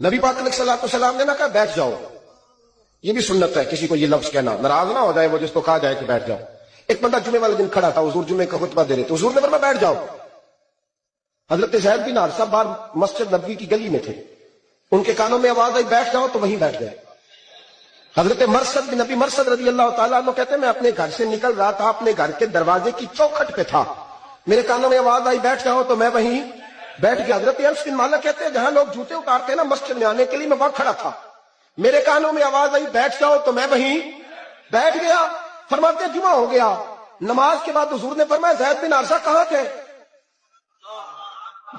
نبی پاک علیہ الصلوۃ والسلام نے نہ کہا بیٹھ جاؤ، یہ بھی سنت ہے کسی کو یہ لفظ کہنا، ناراض نہ ہو جائے وہ جس کو کہا جائے کہ بیٹھ جاؤ۔ ایک بندہ جمعے والے دن کھڑا تھا، حضور جمعے کا خطبہ دے رہے تھے، حضور نے فرمایا بیٹھ جاؤ۔ حضرت زید بن حارثہ باہر مسجد نبوی کی گلی میں تھے، ان کے کانوں میں آواز آئی بیٹھ جاؤ تو وہیں بیٹھ گئے۔ حضرت مرثد بن نبی مرثد رضی اللہ تعالیٰ عنہ کہتے ہیں میں اپنے گھر سے نکل رہا تھا، اپنے گھر کے دروازے کی چوکھٹ پہ تھا، میرے کانوں میں آواز آئی بیٹھ جاؤ تو میں وہیں بیٹھ گیا۔ حضرت انس بن مالک کہتے ہیں جہاں لوگ جوتے اتارتے ہیں نا مسجد میں آنے کے لیے، میں وہاں کھڑا تھا، میرے کانوں میں آواز آئی بیٹھ جاؤ تو میں وہیں بیٹھ گیا۔ فرماتے ہیں جمعہ ہو گیا، نماز کے بعد حضور نے فرمایا زید بن حارثہ کہاں تھے؟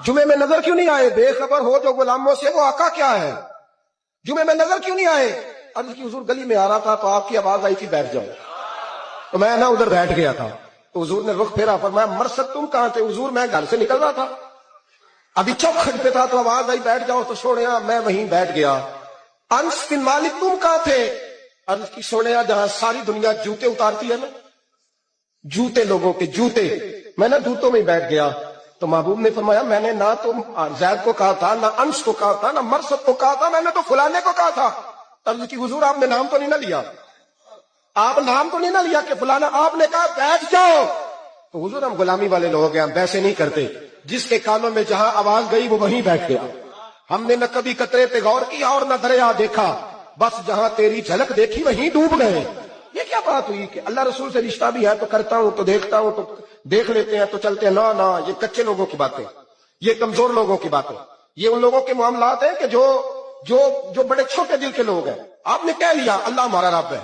جمعے میں نظر کیوں نہیں آئے؟ بے خبر ہو جو غلاموں سے وہ آقا کیا ہے، جمعے میں نظر کیوں نہیں آئے؟ عرض کی حضور گلی میں آ رہا تھا تو آپ کی آواز آئی تھی بیٹھ جاؤ، تو میں نا ادھر بیٹھ گیا تھا۔ تو حضور نے رخ پھیرا، فرمایا مرثد تم کہاں تھے؟ حضور میں گھر سے نکل رہا تھا، ابھی چوکھٹ پہ تھا تو آواز آئی بیٹھ جاؤ تو سوڑیا میں وہیں بیٹھ گیا۔ انس بن مالک تم کہاں تھے؟ عرض کی سوڑیا جہاں ساری دنیا جوتے اتارتی ہے نا، جوتے لوگوں کے جوتے، میں نا جوتوں میں بیٹھ گیا۔ تو محبوب نے فرمایا میں نے نہ تو زید کو کہا تھا، نہ انس کو کہا تھا، نہ مرثد کو کہا تھا، میں نے تو فلانے کو کہا تھا۔ عرض کی حضور آپ نے نام تو نہیں نہ لیا، آپ نام تو نہیں نہ لیا کہ فلانا، آپ نے کہا بیٹھ جاؤ۔ تو حضور ہم غلامی والے لوگ ہیں، ہم ویسے نہیں کرتے، جس کے کانوں میں جہاں آواز گئی وہ وہیں بیٹھ گیا۔ ہم نے نہ کبھی قطرے پہ غور کیا اور نہ دریا دیکھا، بس جہاں تیری جھلک دیکھی وہیں ڈوب گئے۔ یہ کیا بات ہوئی کہ اللہ رسول سے رشتہ بھی ہے تو کرتا ہوں تو دیکھتا ہوں تو دیکھ لیتے ہیں تو چلتے ہیں؟ نہ یہ کچے لوگوں کی باتیں، یہ کمزور لوگوں کی باتیں، یہ ان لوگوں کے معاملات ہیں کہ جو بڑے چھوٹے دل کے لوگ ہیں۔ آپ نے کہہ لیا اللہ ہمارا رب ہے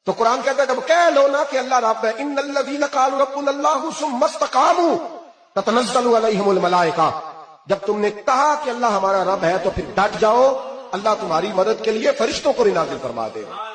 تو قرآن کہتا ہے کہ کہہ لو نا کہ اللہ رب ہے۔ ان الذین قالوا ربنا اللہ ثم استقاموا تتنزل علیہم الملائکہ، جب تم نے کہا کہ اللہ ہمارا رب ہے تو پھر ڈٹ جاؤ، اللہ تمہاری مدد کے لیے فرشتوں کو نازل فرما دے گا۔